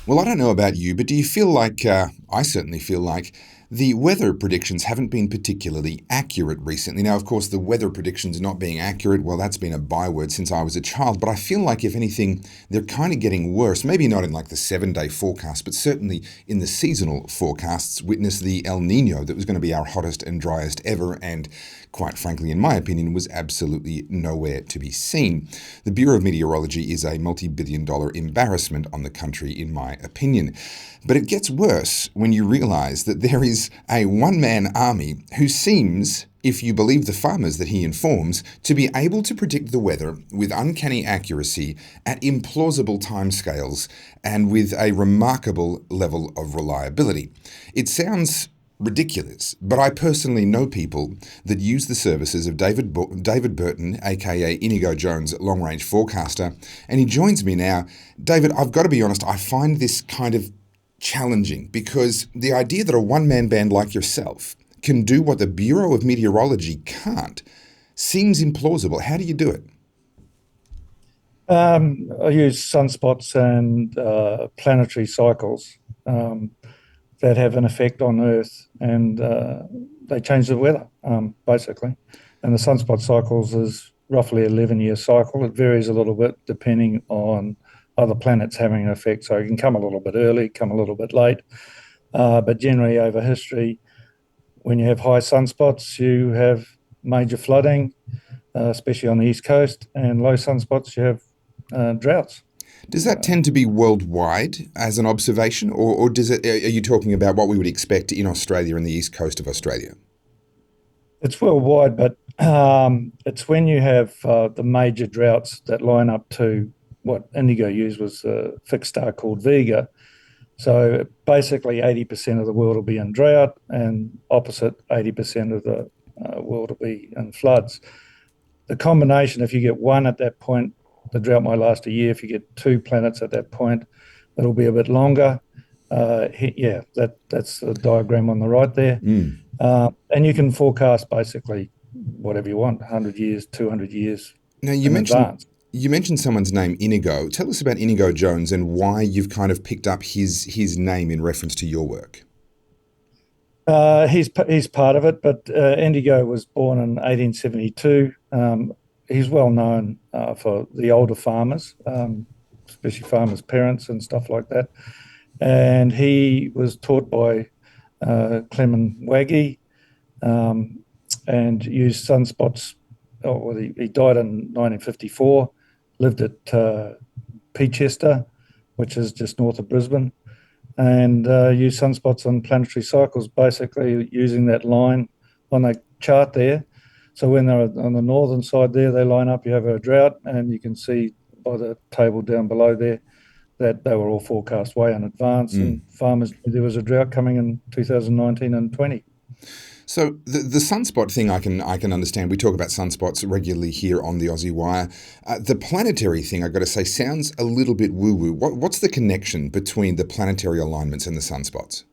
Well, I don't know about you, but do you feel like, I certainly feel like, the weather predictions haven't been particularly accurate recently? Now, of course, the weather predictions not being accurate, well, that's been a byword since I was a child, but I feel like, if anything, they're kind of getting worse. Maybe not in like the 7 day forecast, but certainly in the seasonal forecasts. Witness the El Nino that was going to be our hottest and driest ever, and quite frankly, in my opinion, was absolutely nowhere to be seen. The Bureau of Meteorology is a multi-billion-dollar embarrassment on the country, in my opinion. But it gets worse when you realise that there is a one-man army who seems, if you believe the farmers that he informs, to be able to predict the weather with uncanny accuracy at implausible timescales and with a remarkable level of reliability. It sounds ridiculous, but I personally know people that use the services of David Burton, aka Inigo Jones, long-range forecaster, and he joins me now. David, I've got to be honest, I find this kind of challenging, because the idea that a one-man band like yourself can do what the Bureau of Meteorology can't seems implausible. How do you do it? I use sunspots and planetary cycles that have an effect on Earth, and they change the weather, basically. And the sunspot cycles is roughly 11-year cycle. It varies a little bit depending on other planets having an effect. So it can come a little bit early, come a little bit late. But generally over history, when you have high sunspots, you have major flooding, especially on the East Coast, and low sunspots, you have droughts. Does that tend to be worldwide as an observation, or does it? Are you talking about what we would expect in Australia and the east coast of Australia? It's worldwide, but it's when you have the major droughts that line up to what Indigo used was a fixed star called Vega. So basically, 80% of the world will be in drought, and opposite 80% of the world will be in floods. The combination, if you get one at that point, the drought might last a year. If you get two planets at that point, it'll be a bit longer. Yeah, that's the diagram on the right there. Mm. And you can forecast basically whatever you want, 100 years, 200 years Now, you in mentioned advance. you mentioned someone's name, Inigo. Tell us about Inigo Jones and why you've kind of picked up his name in reference to your work. He's part of it, but Indigo was born in 1872. He's well known for the older farmers, especially farmers' parents and stuff like that. And he was taught by Clement Waggy, um, and used sunspots. Oh, well, he died in 1954, lived at Peachester, which is just north of Brisbane, and used sunspots on planetary cycles, basically using that line on a chart there. So when they're on the northern side there, they line up, you have a drought, and you can see by the table down below there that they were all forecast way in advance, Mm. and farmers knew there was a drought coming in 2019 and 20. So the sunspot thing, I can understand. We talk about sunspots regularly here on the Aussie Wire. The planetary thing, I got to say, sounds a little bit woo woo. What's the connection between the planetary alignments and the sunspots?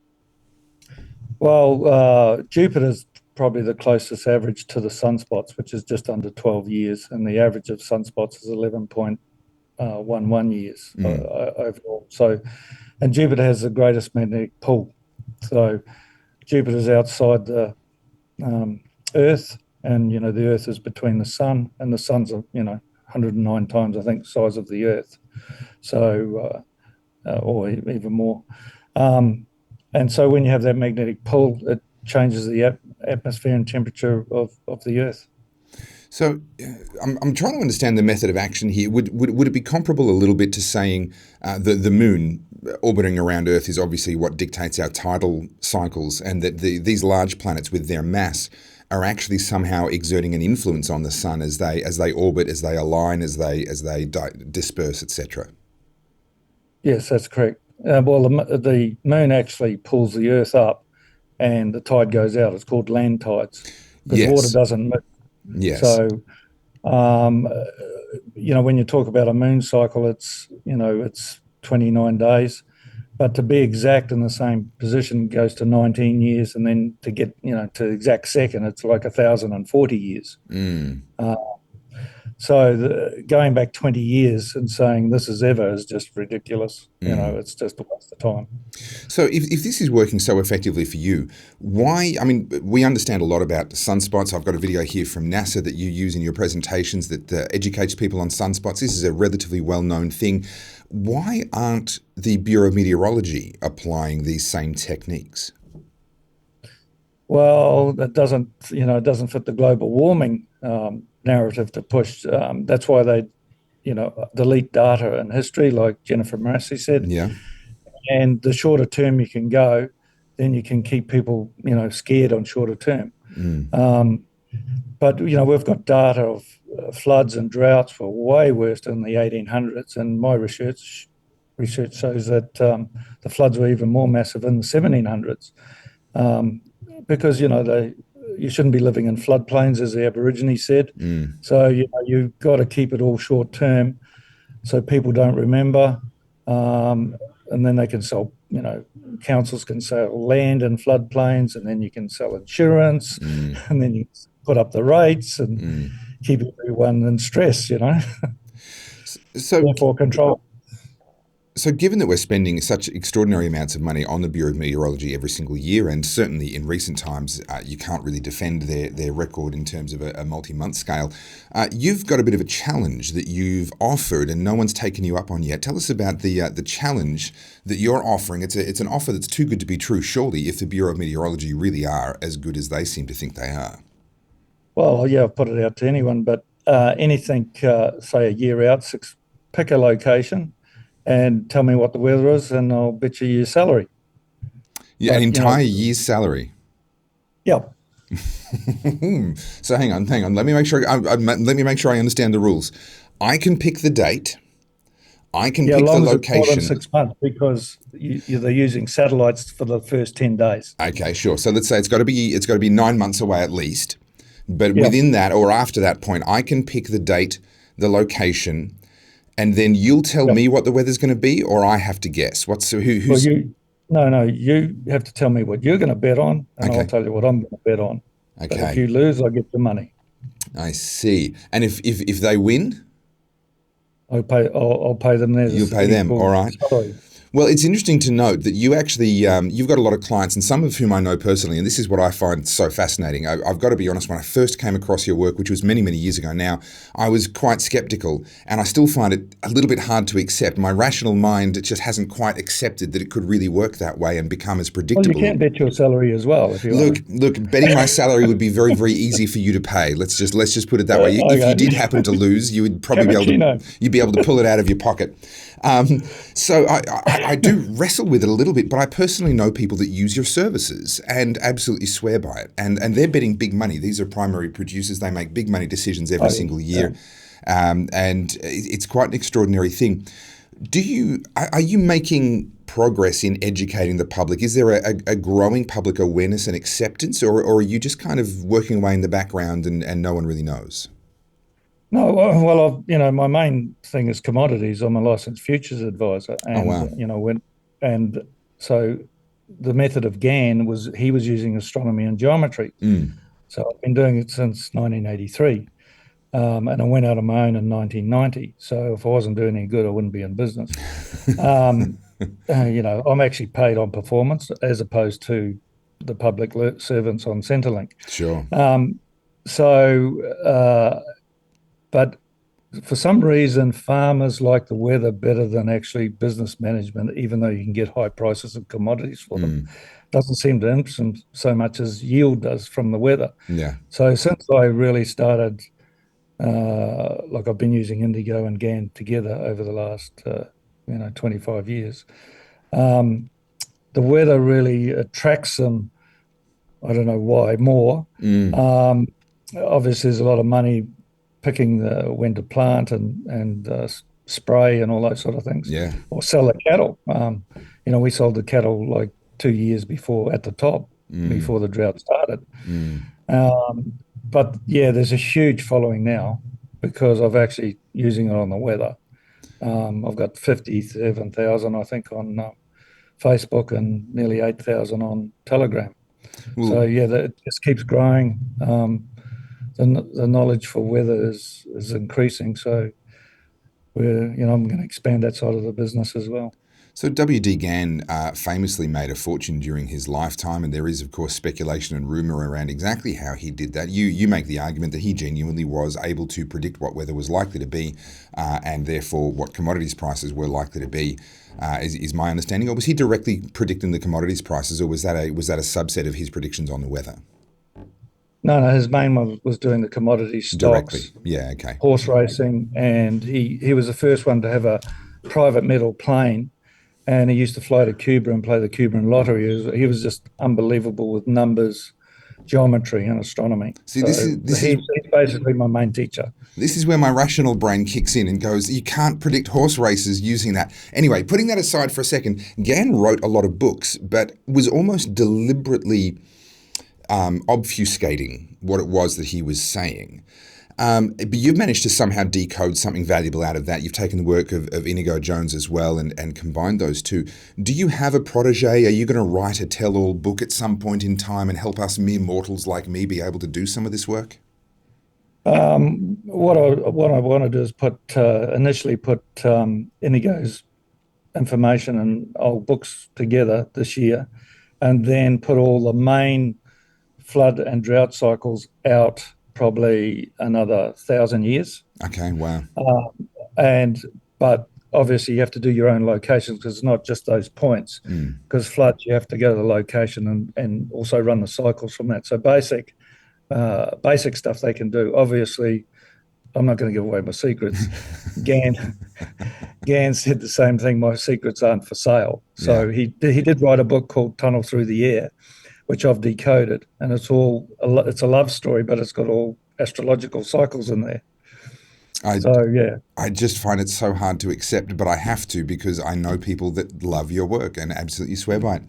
Well, Jupiter's probably the closest average to the sunspots, which is just under 12 years, and the average of sunspots is 11.11 years Mm. overall. So, and Jupiter has the greatest magnetic pull. So Jupiter's outside the um, Earth, and the Earth is between the Sun, and the Sun's 109 times, I think, the size of the Earth. So, or even more. Um, and so when you have that magnetic pull, it changes the atmosphere and temperature of the Earth. So I'm trying to understand the method of action here. Would it be comparable a little bit to saying the moon orbiting around Earth is obviously what dictates our tidal cycles, and that these large planets with their mass are actually somehow exerting an influence on the sun as they orbit, as they align, as they disperse, etc. Yes, that's correct. Well, the moon actually pulls the Earth up, and the tide goes out. It's called land tides because water Yes, doesn't move. yes. So, um, when you talk about a moon cycle, it's 29 days. But to be exact in the same position goes to 19 years, and then to get to exact second, it's like 1,040 years. Mm. Uh, Going back 20 years and saying this is ever is just ridiculous. Mm. It's just a waste of time. So if this is working so effectively for you, why? I mean, we understand a lot about sunspots. I've got a video here from NASA that you use in your presentations that educates people on sunspots. This is a relatively well-known thing. Why aren't the Bureau of Meteorology applying these same techniques? Well, it doesn't fit the global warming narrative to push. That's why they, delete data in history, like Jennifer Massey said. Yeah. And the shorter term you can go, then you can keep people, scared on shorter term. Mm. But we've got data of floods and droughts were way worse in the 1800s, and my research shows that the floods were even more massive in the 1700s. Because you shouldn't be living in floodplains, as the Aborigines said. Mm. So you've got to keep it all short term, so people don't remember, and then they can sell. Councils can sell land in floodplains, and then you can sell insurance, Mm. and then you put up the rates and Mm. keep everyone in stress. So, Therefore control. So, given that we're spending such extraordinary amounts of money on the Bureau of Meteorology every single year, and certainly in recent times, you can't really defend their record in terms of a multi-month scale, you've got a bit of a challenge that you've offered and no one's taken you up on yet. Tell us about the challenge that you're offering. It's an offer that's too good to be true, surely, if the Bureau of Meteorology really are as good as they seem to think they are. Well, yeah, I've put it out to anyone, but anything, say a year out, pick a location and tell me what the weather is, and I'll bet you your salary. Yeah, an But entire year's salary. yeah, So hang on. Let me make sure. Let me make sure I understand the rules. I can pick the date. I can yeah, as pick the long as it's more than location. 6 months, because they're using satellites for the first 10 days. Okay, sure. So let's say it's got to be 9 months away at least. But Yeah, within that or after that point, I can pick the date, the location, and then you'll tell yeah. me what the weather's going to be, or I have to guess. Well, Who's no, you have to tell me what you're going to bet on, and I'll okay? tell you what I'm going to bet on. But if Okay, you lose, I get the money. I see. And if they win, I'll pay them their you'll pay them. All equal right. salary. Well, it's interesting to note that you actually you've got a lot of clients, and some of whom I know personally, and this is what I find so fascinating. I've got to be honest, when I first came across your work, which was many, many years ago now, I was quite skeptical, and I still find it a little bit hard to accept. My rational mind, it just hasn't quite accepted that it could really work that way and become as Well, you predictable. can bet your salary as well if you want Look, betting my salary would be very, very easy for you to pay. Let's just put it that to. way. If you Okay, did happen to lose, you would probably be able to cappuccino. you'd be able to pull it out of your pocket. So I do wrestle with it a little bit, but I personally know people that use your services and absolutely swear by it. And they're betting big money. These are primary producers. They make big money decisions every single Yeah. year. And it's quite an extraordinary thing. Are you making progress in educating the public? Is there a growing public awareness and acceptance, or are you just kind of working away in the background and no one really knows? No, well, my main thing is commodities. I'm a licensed futures advisor, Oh, and wow. and so the method of Gann was he was using astronomy and geometry. Mm. So I've been doing it since 1983, and I went out on my own in 1990. So if I wasn't doing any good, I wouldn't be in business. Um, I'm actually paid on performance as opposed to the public servants on Centrelink. Sure. Um, so, but for some reason, farmers like the weather better than actually business management, even though you can get high prices of commodities for them. Mm. Doesn't seem to interest them so much as yield does from the weather. Yeah. So since I really started, like I've been using Indigo and Gann together over the last, 25 years, um, the weather really attracts them. I don't know why more. Mm. Um, Obviously, there's a lot of money picking when to plant and spray and all those sort of things, Yeah. or sell the cattle. We sold the cattle like 2 years before at the top, Mm. before the drought started. Mm. But yeah, there's a huge following now because I've actually using it on the weather. I've got 57,000, I think, on Facebook and nearly 8,000 on Telegram. So Well, yeah, it just keeps growing. the knowledge for weather is increasing. So I'm going to expand that side of the business as well. So W.D. Gann famously made a fortune during his lifetime, and there is, of course, speculation and rumor around exactly how he did that. You make the argument that he genuinely was able to predict what weather was likely to be, and therefore what commodities prices were likely to be. Is my understanding, or was he directly predicting the commodities prices, or was that a subset of his predictions on the weather? No, his main one was doing the commodity Directly, stocks, yeah, okay. horse racing, and he was the first one to have a private metal plane, and he used to fly to Cuba and play the Cuban lottery. He was just unbelievable with numbers, geometry, and astronomy. See, So he's basically my main teacher. this is where my rational brain kicks in and goes, you can't predict horse races using that. Anyway, putting that aside for a second, Gann wrote a lot of books, but was almost deliberately obfuscating what it was that he was saying. But you've managed to somehow decode something valuable out of that. You've taken the work of Inigo Jones as well and combined those two. Do you have a protege? Are you going to write a tell-all book at some point in time and help us mere mortals like me be able to do some of this work? What I want to do is initially put Inigo's information and old books together this year, and then put all the main flood and drought cycles out probably another 1,000 years. Okay, wow. But obviously you have to do your own locations because it's not just those points. Because floods, you have to go to the location and also run the cycles from that. So basic stuff they can do. Obviously, I'm not going to give away my secrets. Gann said the same thing. My secrets aren't for sale. So he did write a book called Tunnel Through the Air, which I've decoded, and it's a love story, but it's got all astrological cycles in there. I just find it so hard to accept, but I have to because I know people that love your work and absolutely swear by it.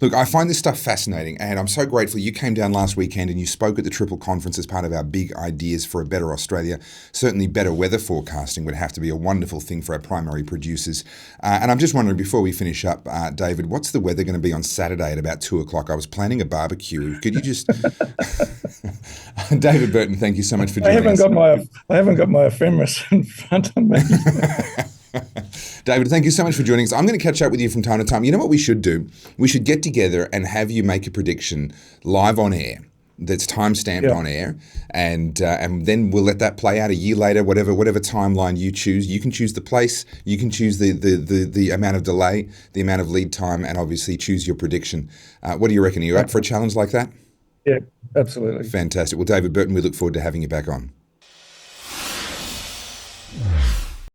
Look, I find this stuff fascinating, and I'm so grateful you came down last weekend and you spoke at the Triple Conference as part of our big ideas for a better Australia. Certainly better weather forecasting would have to be a wonderful thing for our primary producers. And I'm just wondering, before we finish up, David, what's the weather going to be on Saturday at about 2 o'clock? I was planning a barbecue. Could you just... David Burton, thank you so much for joining us. I haven't got my ephemeris in front of me. David, thank you so much for joining us. I'm going to catch up with you from time to time. You know what we should do? We should get together and have you make a prediction live on air that's time-stamped on air, and then we'll let that play out a year later, whatever timeline you choose. You can choose the place, you can choose the amount of delay, the amount of lead time, and obviously choose your prediction. What do you reckon? Are you up for a challenge like that? Yeah, absolutely. Fantastic. Well, David Burton, we look forward to having you back on.